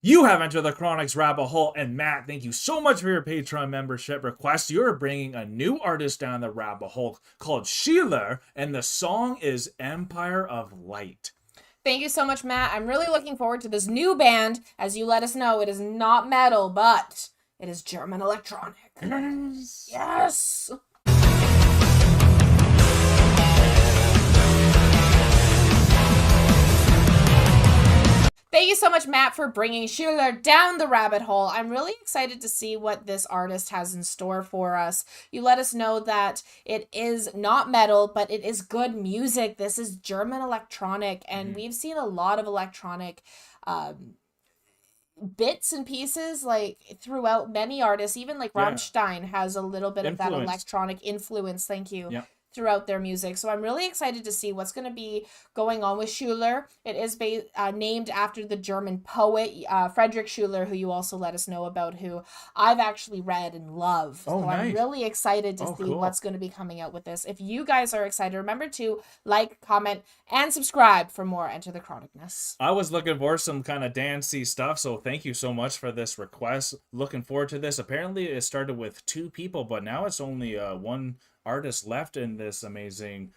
You have entered the Chronic's rabbit hole, and Matt, thank you so much for your Patreon membership request. You're bringing a new artist down the rabbit hole called SCHILLER, and the song is Empire of Light. Thank you so much, Matt. I'm really looking forward to this new band. As you let us know, it is not metal, but it is German electronic. Yes! Thank you so much, Matt, for bringing SCHILLER down the rabbit hole. I'm really excited to see what this artist has in store for us. You let us know that it is not metal, but it is good music. This is German electronic, and we've seen a lot of electronic bits and pieces like throughout many artists. Even like Rammstein has a little bit of that electronic influence. Thank you. Yeah. Throughout their music. So I'm really excited to see what's going to be going on with SCHILLER. It is named after the German poet Friedrich Schiller, who you also let us know about, who I've actually read and love. Oh, so nice. I'm really excited to see what's going to be coming out with this. If you guys are excited, remember to like, comment, and subscribe for more Enter the Chronicness. I was looking for some kind of dancey stuff, so thank you so much for this request. Looking forward to this. Apparently it started with 2 people, but now it's only one artist left in this amazing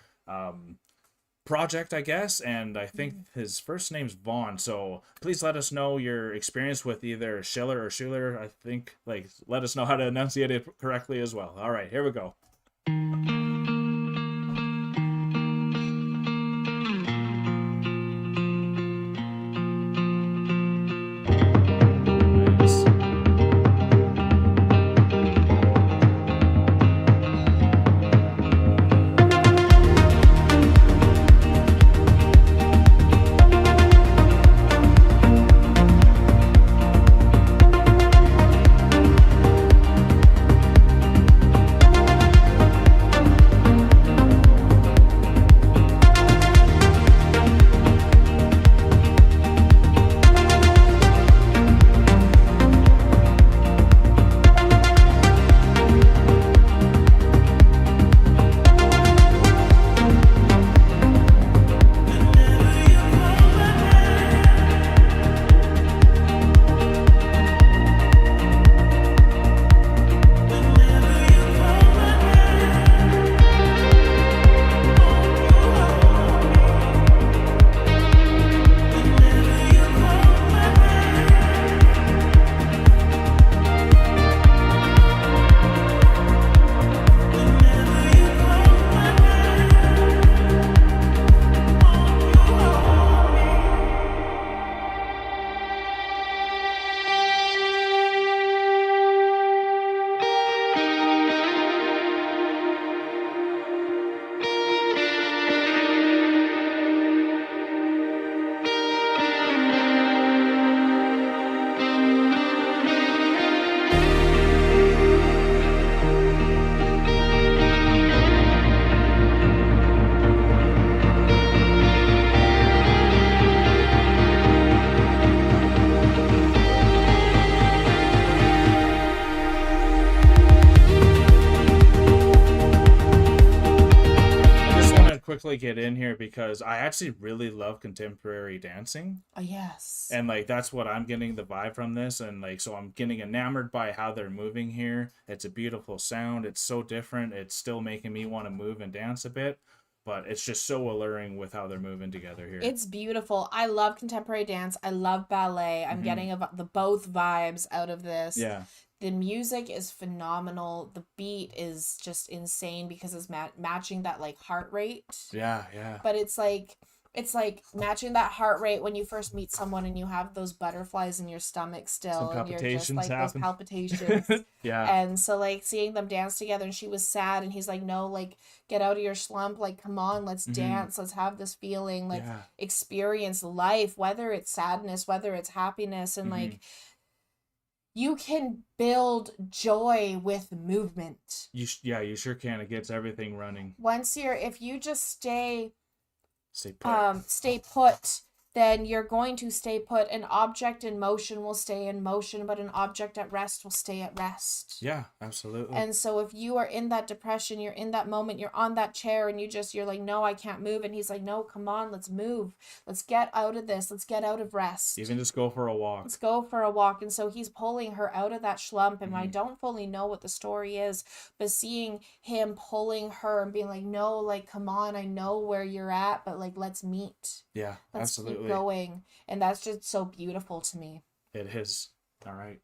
project, I guess, and I think his first name's Vaughn. So please let us know your experience with either SCHILLER or SCHILLER. I think, let us know how to enunciate it correctly as well. All right, here we go. Quickly get in here because I actually really love contemporary dancing. Oh, yes. And that's what I'm getting the vibe from this, and so I'm getting enamored by how they're moving here. It's a beautiful sound. It's so different. It's still making me want to move and dance a bit, but it's just so alluring with how they're moving together here. It's beautiful. I love contemporary dance. I love ballet. I'm getting the both vibes out of this. Yeah. The music is phenomenal. The beat is just insane because it's matching that heart rate. Yeah, yeah. But it's matching that heart rate when you first meet someone and you have those butterflies in your stomach still. Some and you're just happen. those palpitations. Yeah. And so seeing them dance together, and she was sad and he's like, no, get out of your slump. Come on, let's dance. Let's have this feeling. Experience life, whether it's sadness, whether it's happiness. And you can build joy with movement. You sure can. It gets everything running. If you just stay put. Stay put, then you're going to stay put. An object in motion will stay in motion, but an object at rest will stay at rest. Yeah, absolutely. And so if you are in that depression, you're in that moment, you're on that chair and you're like, no, I can't move. And he's like, no, come on, let's move. Let's get out of this. Let's get out of rest. Even just go for a walk. Let's go for a walk. And so he's pulling her out of that slump. And I don't fully know what the story is, but seeing him pulling her and being like, no, like, come on, I know where you're at, but like, let's meet. Yeah, let's absolutely. keep going. And that's just so beautiful to me. It is. All right.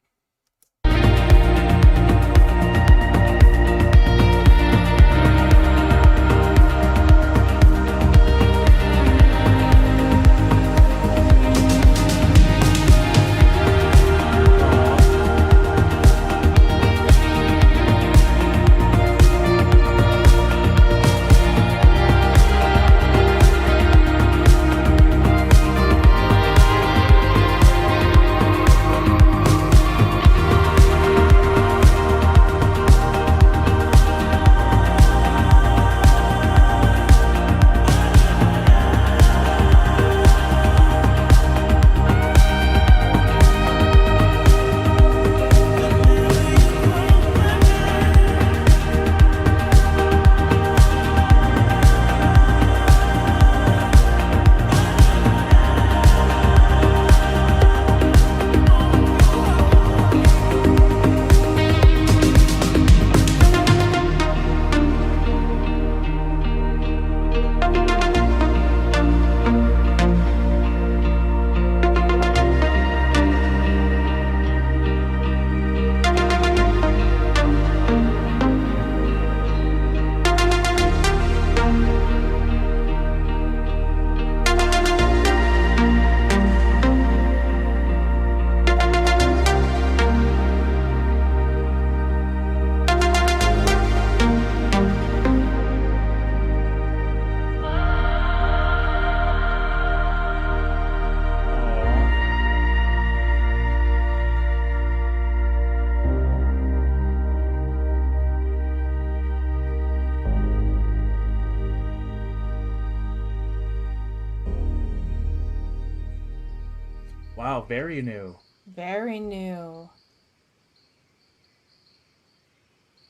Wow, very new. Very new.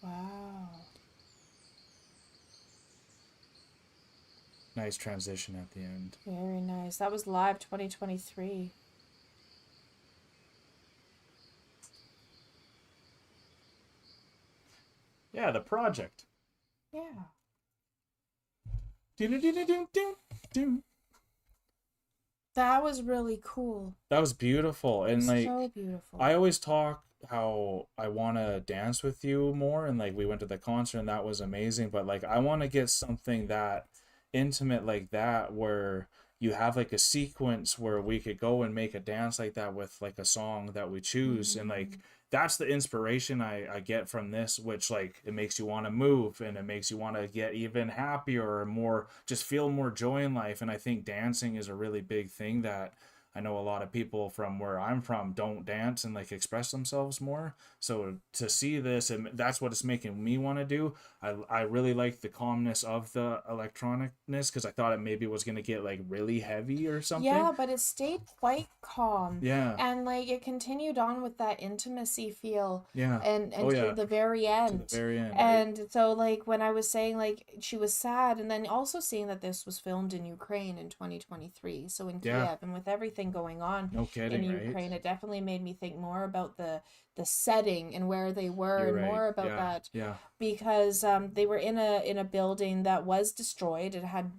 Wow. Nice transition at the end. Very nice. That was live 2023. Yeah, the project. Yeah. That was really cool. That was beautiful. And like, so beautiful. I always talk how I want to dance with you more, and like we went to the concert and that was amazing, but like I want to get something that intimate like that where you have like a sequence where we could go and make a dance like that with like a song that we choose. And like that's the inspiration I get from this, which like it makes you want to move and it makes you want to get even happier or more, just feel more joy in life. And I think dancing is a really big thing that I know a lot of people from where I'm from don't dance and like express themselves more. So to see this, and that's what it's making me want to do. I really like the calmness of the electronicness because I thought it maybe was going to get like really heavy or something. Yeah, but it stayed quite calm. Yeah. And like it continued on with that intimacy feel. Yeah. And yeah. to the very end. To the very end. And right? So like when I was saying like she was sad, and then also seeing that this was filmed in Ukraine in 2023. So in Kiev, and with everything going on in Ukraine, it definitely made me think more about the setting and where they were. You're and right. more about that. Yeah. Because they were in a building that was destroyed. It had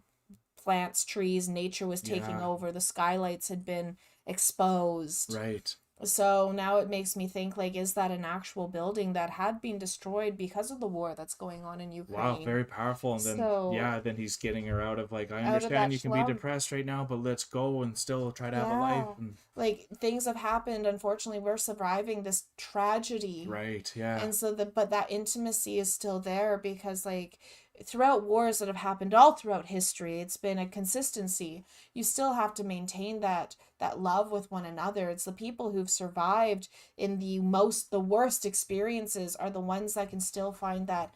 plants, trees, nature was taking over. The skylights had been exposed. Right. So now it makes me think, like, is that an actual building that had been destroyed because of the war that's going on in Ukraine? Wow, very powerful. And then, then he's getting her out of, like, I understand you can be depressed right now, but let's go and still try to have a life. And... like, things have happened. Unfortunately, we're surviving this tragedy. Right, yeah. And so, but that intimacy is still there because, like, throughout wars that have happened all throughout history, it's been a consistency. You still have to maintain that love with one another. It's the people who've survived in the worst experiences are the ones that can still find that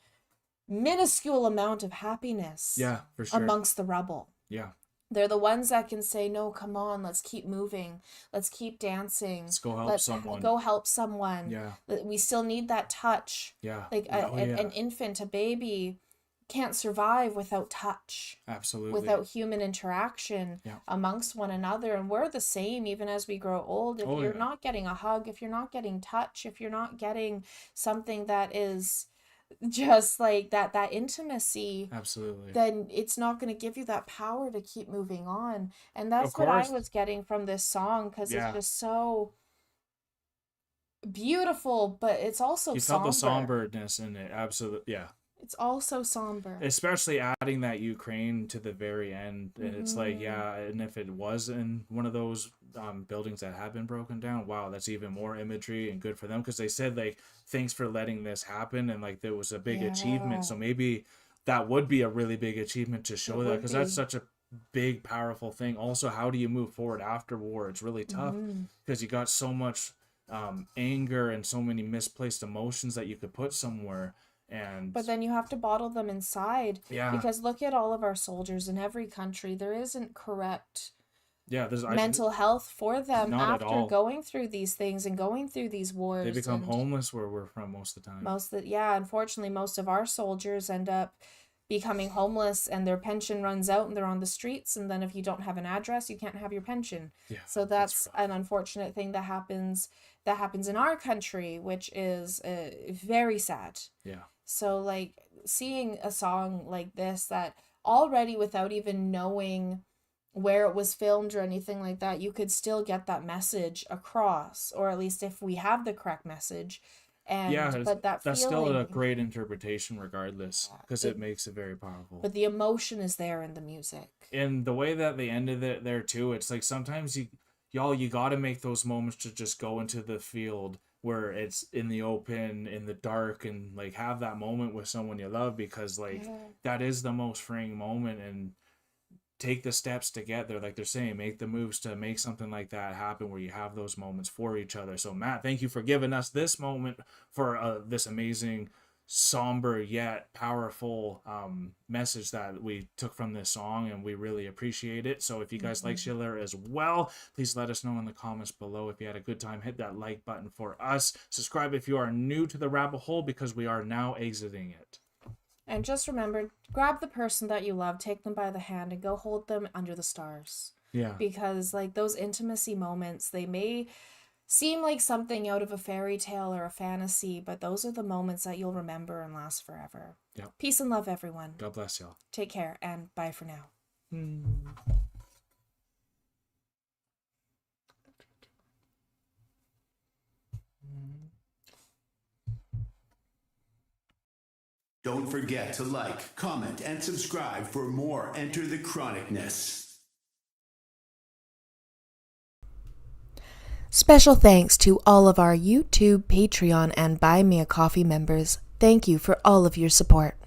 minuscule amount of happiness. Yeah, for sure. Amongst the rubble. Yeah. They're the ones that can say, no, come on, let's keep moving. Let's keep dancing. Let's go help someone. Go help someone. Yeah. We still need that touch. Yeah. Like an infant, a baby can't survive without touch. Absolutely. Without human interaction amongst one another. And we're the same even as we grow old. If you're not getting a hug, if you're not getting touch, if you're not getting something that is just like that intimacy, absolutely, then it's not going to give you that power to keep moving on. And that's what I was getting from this song, because it's just so beautiful, but it's also you somber. felt the somberness in it. Absolutely. Yeah, it's also somber, especially adding that Ukraine to the very end. And it's like, yeah, and if it was in one of those buildings that have been broken down, wow, that's even more imagery and good for them, because they said like, thanks for letting this happen, and like there was a big achievement. So maybe that would be a really big achievement to show that, because that's such a big, powerful thing. Also, how do you move forward after war? It's really tough, because you got so much anger and so many misplaced emotions that you could put somewhere. But then you have to bottle them inside. Yeah. Because look at all of our soldiers in every country. There isn't correct mental health for them after going through these things and going through these wars. They become homeless where we're from most of the time. Unfortunately, most of our soldiers end up becoming homeless, and their pension runs out and they're on the streets. And then if you don't have an address, you can't have your pension. Yeah, so that's an unfortunate thing that happens in our country, which is very sad. Yeah. So like seeing a song like this that already, without even knowing where it was filmed or anything like that, you could still get that message across, or at least if we have the correct message. And but that's feeling, still a great interpretation regardless, because it makes it very powerful. But the emotion is there in the music, and the way that they ended it there too. It's like sometimes you got to make those moments to just go into the field where it's in the open, in the dark, and like have that moment with someone you love, because like that is the most freeing moment. And take the steps to get there, like they're saying, make the moves to make something like that happen, where you have those moments for each other. So Matt, thank you for giving us this moment for this amazing, somber yet powerful message that we took from this song, and we really appreciate it. So if you guys like Schiller as well, please let us know in the comments below. If you had a good time, hit that like button for us. Subscribe if you are new to the rabbit hole, because we are now exiting it. And just remember, grab the person that you love, take them by the hand, and go hold them under the stars. Yeah. Because like those intimacy moments, they may seem like something out of a fairy tale or a fantasy, but those are the moments that you'll remember and last forever. Yep. Peace and love, everyone. God bless y'all. Take care, and bye for now. Don't forget to like, comment, and subscribe for more Enter the Chronicness. Special thanks to all of our YouTube, Patreon, and Buy Me a Coffee members. Thank you for all of your support.